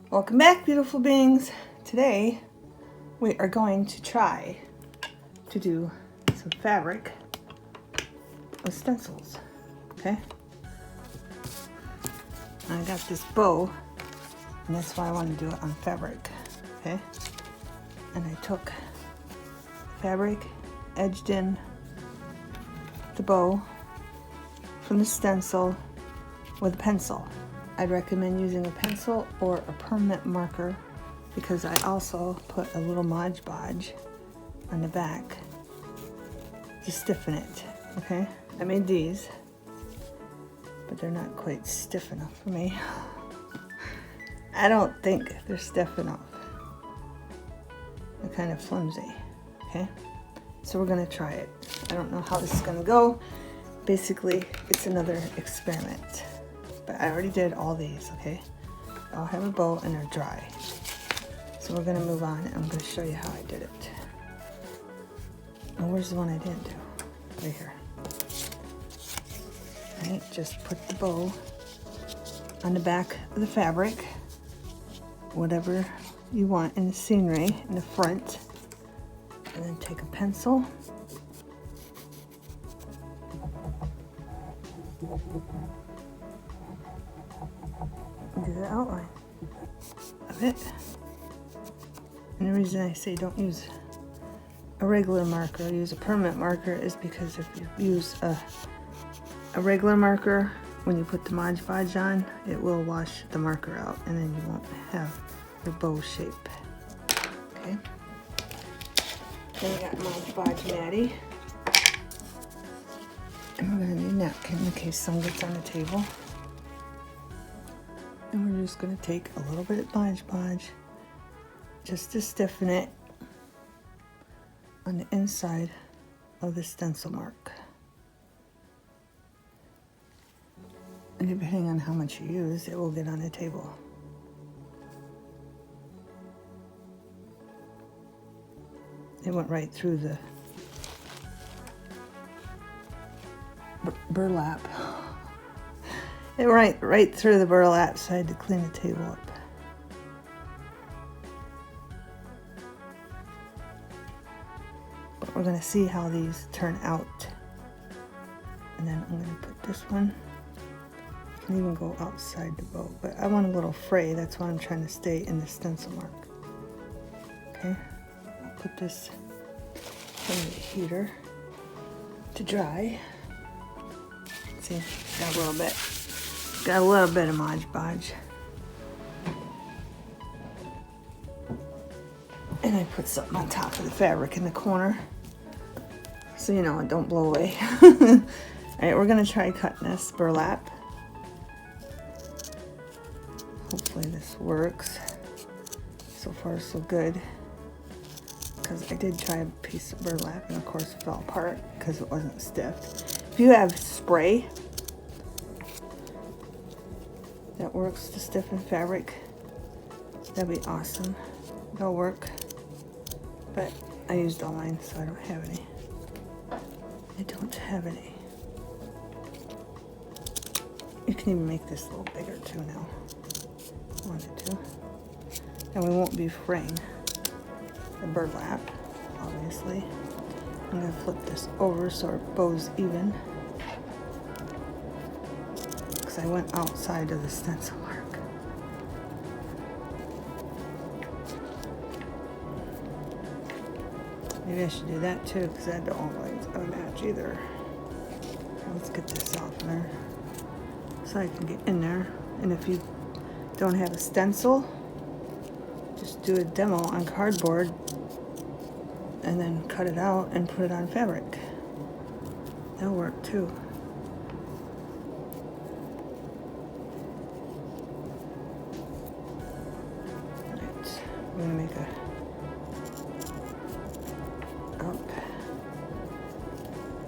Welcome back, beautiful beings. Today we are going to try to do some fabric with stencils. Okay, I got this bow and that's why I want to do it on fabric. Okay, and I took fabric, edged in the bow from the stencil with a pencil. I'd recommend using a pencil or a permanent marker because I also put a little Mod Podge on the back to stiffen it. Okay, I made these, but they're not quite stiff enough for me. I don't think they're stiff enough. They're kind of flimsy. Okay, so we're gonna try it. I don't know how this is gonna go. Basically, it's another experiment. But I already did all these, okay? I'll have a bow and they're dry. So we're gonna move on and I'm gonna show you how I did it. And where's the one I didn't do? Right here. Right, just put the bow on the back of the fabric, whatever you want in the scenery, in the front. And then take a pencil. Do the outline of it. And the reason I say don't use a regular marker, use a permanent marker, is because if you use a regular marker, when you put the Mod Podge on, it will wash the marker out and then you won't have your bow shape. Okay. Then we got Mod Podge Maddie. And we're gonna need a napkin in case some gets on the table. And we're just going to take a little bit of Mod Podge just to stiffen it on the inside of the stencil mark. And depending on how much you use, it will get on the table. It went right through the burlap. It went right through the burlap, so I had to clean the table up. But we're gonna see how these turn out. And then I'm gonna put this one. You can even go outside the bow, but I want a little fray. That's why I'm trying to stay in the stencil mark. Okay, I'll put this in the heater to dry. See, got a little bit. Got a little bit of Mod Podge. And I put something on top of the fabric in the corner so you know it don't blow away. Alright, we're gonna try cutting this burlap. Hopefully this works. So far so good. Because I did try a piece of burlap and of course it fell apart because it wasn't stiff. If you have spray that works to stiffen fabric, that'd be awesome. That'll work. But I used all mine, so I don't have any. I don't have any. You can even make this a little bigger too now. If you wanted to. And we won't be fraying the burlap, obviously. I'm gonna flip this over so our bow's even. I went outside of the stencil mark. Maybe I should do that too, because that don't always match either. Let's get this off there so I can get in there. And if you don't have a stencil, just do a demo on cardboard and then cut it out and put it on fabric. That'll work too. I'm gonna make a up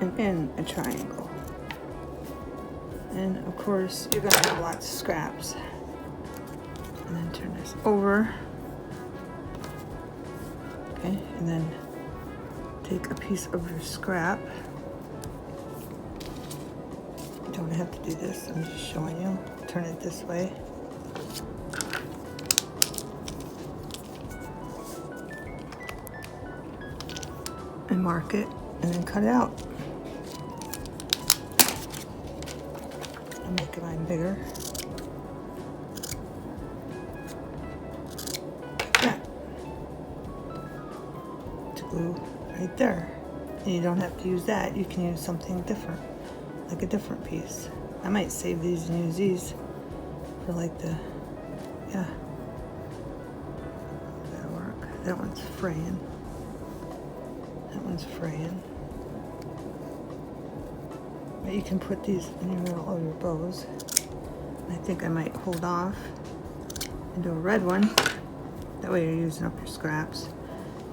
and in a triangle. And of course, you're gonna have lots of scraps. And then turn this over. Okay, and then take a piece of your scrap. You don't have to do this, I'm just showing you. Turn it this way. and mark it and then cut it out. I'm making mine bigger. Like that. To glue right there. And you don't have to use that. You can use something different, like a different piece. I might save these and use these for like the, yeah. That'll work. That one's fraying. That one's fraying. But you can put these in the middle of your bows. I think I might hold off and do a red one. That way you're using up your scraps.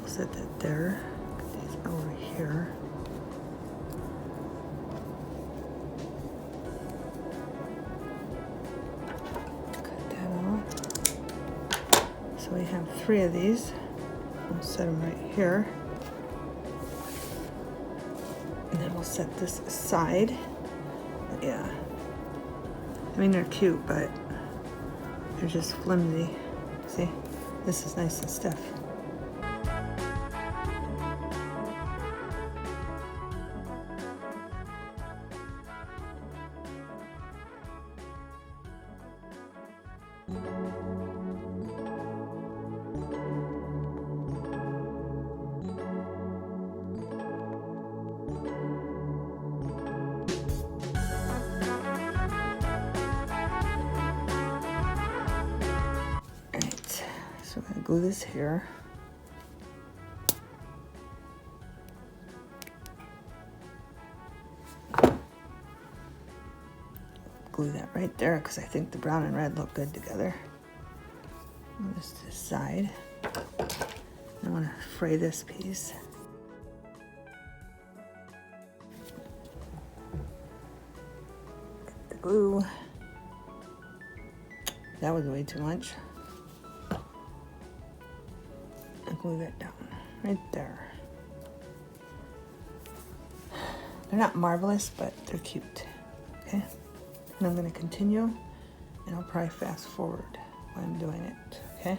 I'll set that there. Put these over here. Cut that off. So we have 3 of these. We'll set them right here. And then we'll set this aside. Yeah. I mean, they're cute, but they're just flimsy. See? This is nice and stiff. So we're going to glue this here. Glue that right there because I think the brown and red look good together. On this side. I want to fray this piece. Get the glue. That was way too much. Glue that down right there. They're not marvelous, but they're cute. Okay, and I'm going to continue, and I'll probably fast forward while I'm doing it. Okay.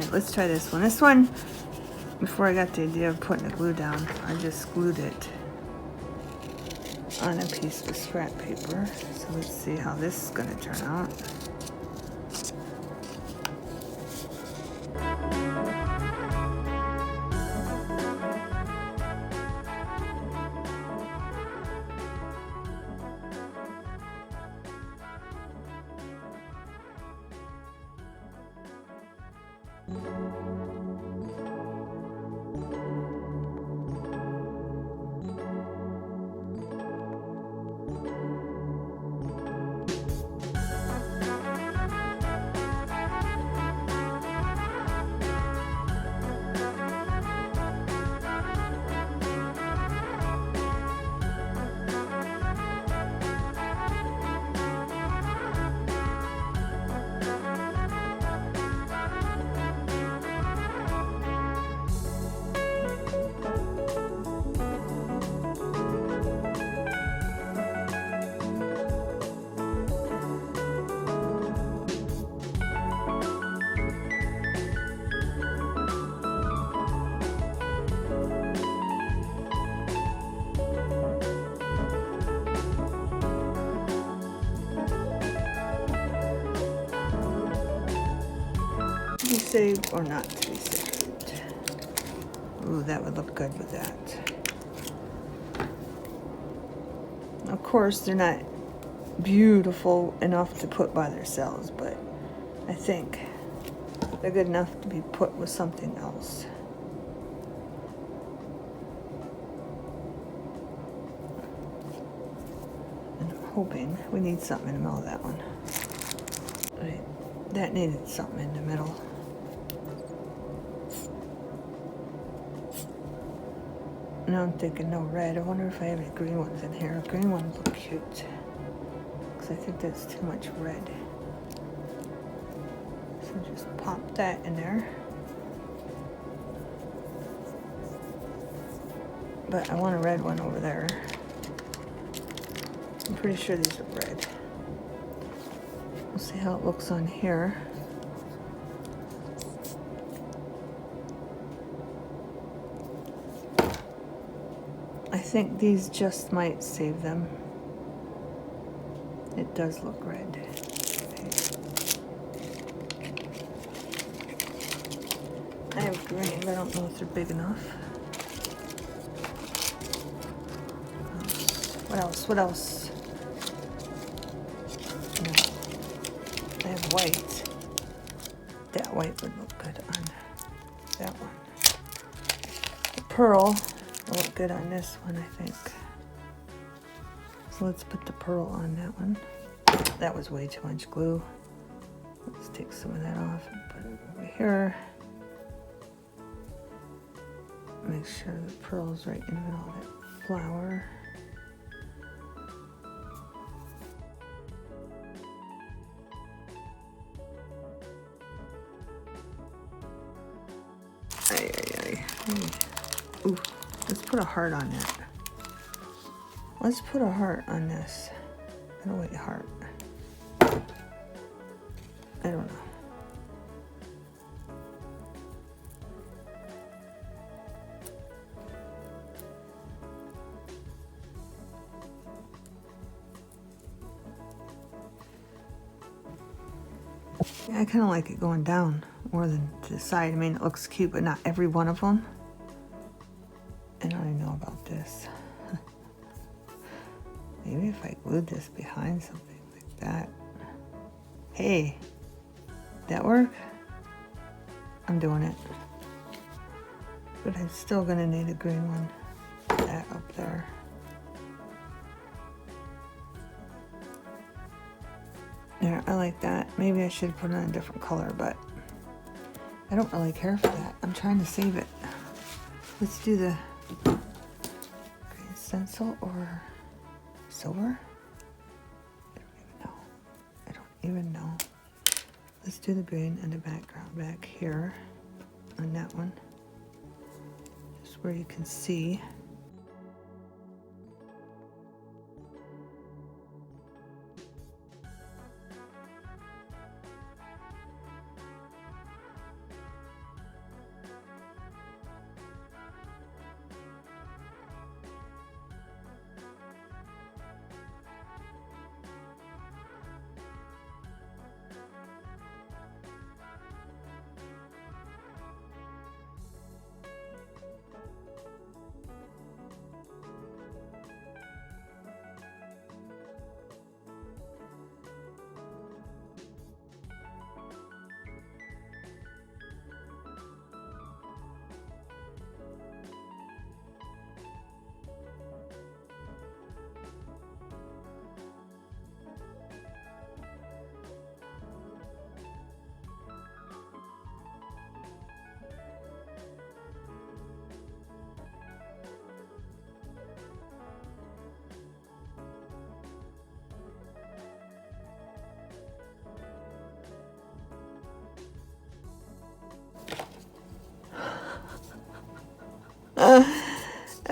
Alright, let's try this one. This one, before I got the idea of putting the glue down, I just glued it on a piece of scrap paper. So let's see how this is going to turn out. To be saved or not to be saved. Ooh, that would look good with that. Of course, they're not beautiful enough to put by themselves, but I think they're good enough to be put with something else. And I'm hoping we need something in the middle of that one. Right, that needed something in the middle. Now I'm thinking no red. I wonder if I have any green ones in here. Green ones look cute. Because I think that's too much red. So just pop that in there. But I want a red one over there. I'm pretty sure these are red. We'll see how it looks on here. I think these just might save them. It does look red. Okay. I have green, but I don't know if they're big enough. What else? What else? No. I have white. That white would look good on that one. The pearl will look good on this one, I think. So let's put the pearl on that one. That was way too much glue. Let's take some of that off and put it over here. Make sure the pearl's right in the middle of that flower. Ay, ay, ay. Ooh, let's put a heart on that. Let's put a heart on this. Oh wait, heart. I don't know. Yeah, I kind of like it going down more than to the side. I mean, it looks cute, but not every one of them. I don't even know about this. Maybe if I glued this behind something like that. Hey, that work? I'm doing it. But I'm still gonna need a green one. That up there. There, I like that. Maybe I should put it on a different color, but I don't really care for that. I'm trying to save it. Let's do the green stencil or silver. I don't even know. I don't even know. Let's do the green in the background back here on that one. Just where you can see.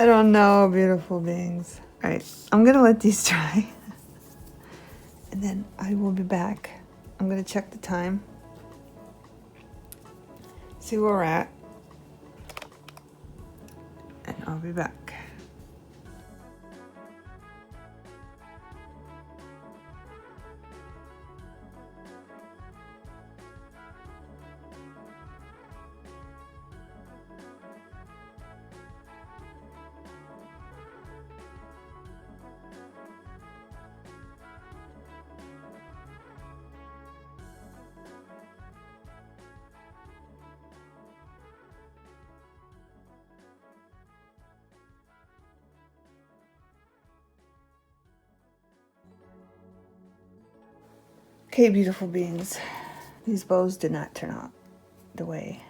I don't know, beautiful beings. All right, I'm gonna let these dry. And then I will be back. I'm gonna check the time. See where we're at. And I'll be back. Okay, beautiful beings. These bows did not turn out the way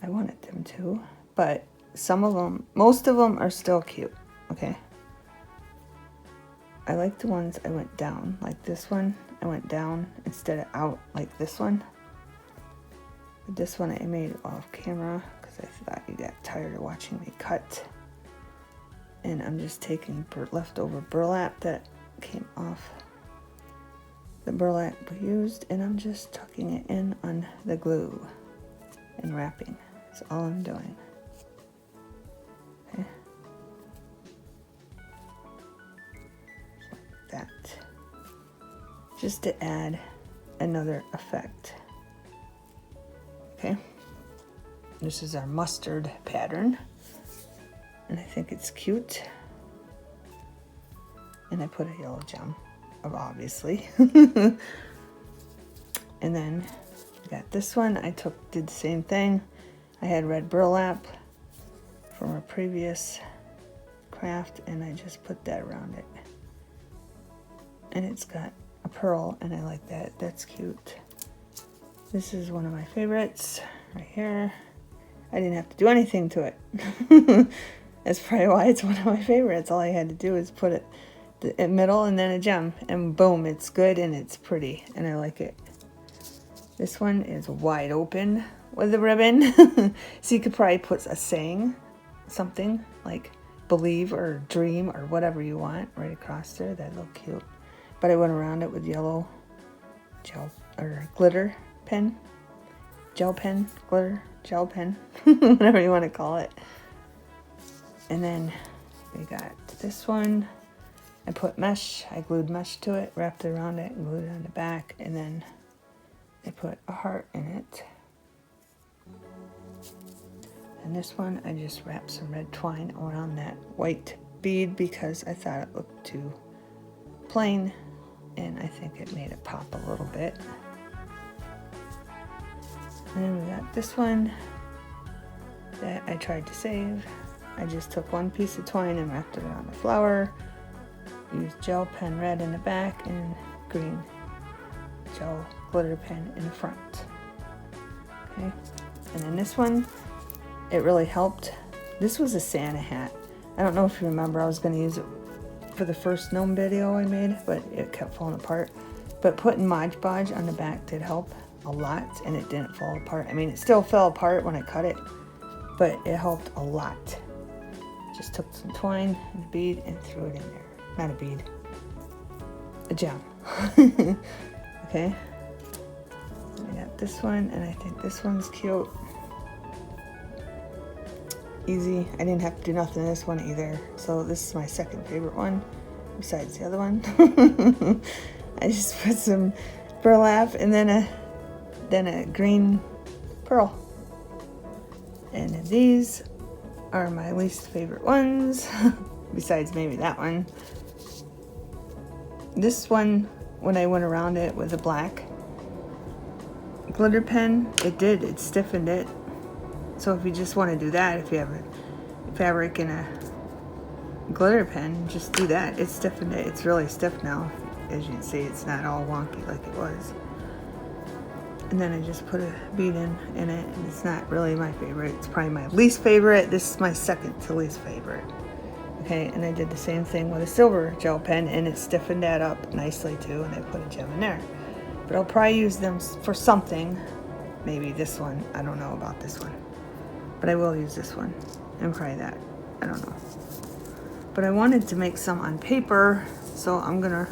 I wanted them to, but some of them, most of them are still cute, okay? I like the ones I went down, like this one. I went down instead of out like this one. But this one I made off camera because I thought you got tired of watching me cut. And I'm just taking leftover burlap that came off the burlap we used, and I'm just tucking it in on the glue and wrapping. That's all I'm doing. Okay. Like that. Just to add another effect. Okay. This is our mustard pattern, and I think it's cute. And I put a yellow gem, obviously. And then I got this one. I did the same thing. I had red burlap from a previous craft, and I just put that around it. And it's got a pearl, and I like that. That's cute. This is one of my favorites right here. I didn't have to do anything to it. That's probably why it's one of my favorites. All I had to do is put it the middle and then a gem, and boom, it's good and it's pretty, and I like it. This one is wide open with a ribbon. So you could probably put a saying, something like believe or dream or whatever you want right across there. That look cute. But I went around it with yellow gel or glitter pen, gel pen, glitter, gel pen, whatever you want to call it. And then we got this one. I put mesh, I glued mesh to it, wrapped it around it, and glued it on the back, and then I put a heart in it. And this one, I just wrapped some red twine around that white bead because I thought it looked too plain, and I think it made it pop a little bit. And then we got this one that I tried to save. I just took one piece of twine and wrapped it around the flower. Used gel pen red in the back and green gel glitter pen in the front. Okay, and then this one, it really helped. This was a Santa hat. I don't know if you remember, I was going to use it for the first gnome video I made, but it kept falling apart. But putting Mod Podge on the back did help a lot, and it didn't fall apart. I mean, it still fell apart when I cut it, but it helped a lot. Just took some twine and a bead and threw it in there. Not a bead, a gem. Okay, I got this one, and I think this one's cute. Easy. I didn't have to do nothing to this one either. So this is my second favorite one, besides the other one. I just put some burlap and then a green pearl. And these are my least favorite ones, besides maybe that one. This one, when I went around it with a black glitter pen, it stiffened it. So if you just want to do that, if you have a fabric and a glitter pen, just do that. It stiffened it. It's really stiff now. As you can see, it's not all wonky like it was. And then I just put a bead in it, and it's not really my favorite. It's probably my least favorite. This is my second to least favorite. Okay, and I did the same thing with a silver gel pen, and it stiffened that up nicely too, and I put a gem in there. But I'll probably use them for something. Maybe this one. I don't know about this one. But I will use this one, and probably that. I don't know. But I wanted to make some on paper, so I'm gonna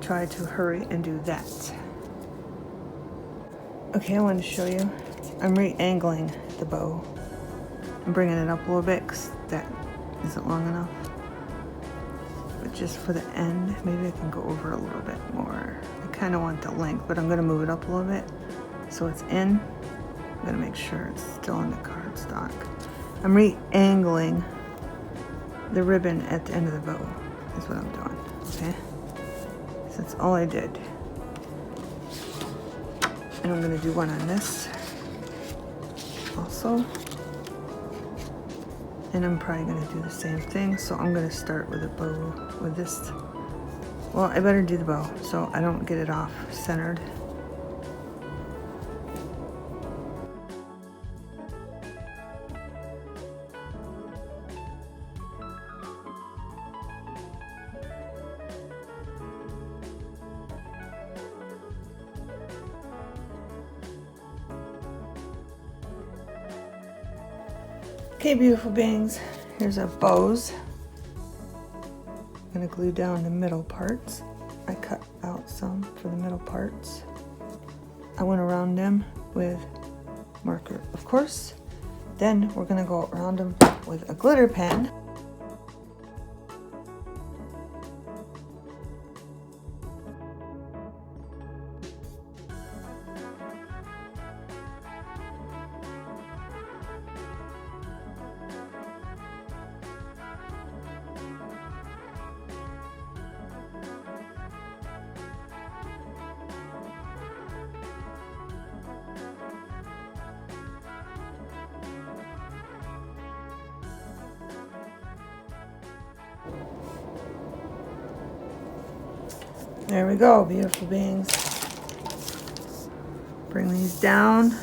try to hurry and do that. Okay, I wanted to show you. I'm re-angling the bow. I'm bringing it up a little bit because that isn't long enough. But just for the end, maybe I can go over a little bit more. I kind of want the length, but I'm gonna move it up a little bit so it's in. I'm gonna make sure it's still in the cardstock. I'm re-angling the ribbon at the end of the bow is what I'm doing, okay? So that's all I did. And I'm gonna do one on this also. And I'm probably gonna do the same thing. So I'm gonna start with a bow with this. Well, I better do the bow so I don't get it off centered. Okay, beautiful beings, here's our bows. I'm gonna glue down the middle parts. I cut out some for the middle parts. I went around them with marker, of course. Then we're gonna go around them with a glitter pen. There we go, beautiful beings. Bring these down.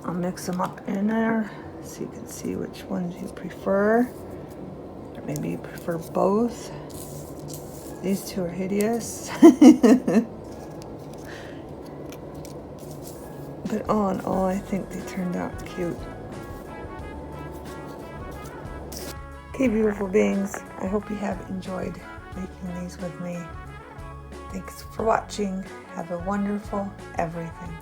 I'll mix them up in there so you can see which ones you prefer. Or maybe you prefer both. These two are hideous. But all in all, I think they turned out cute. Okay, beautiful beings, I hope you have enjoyed making these with me. Thanks for watching. Have a wonderful everything.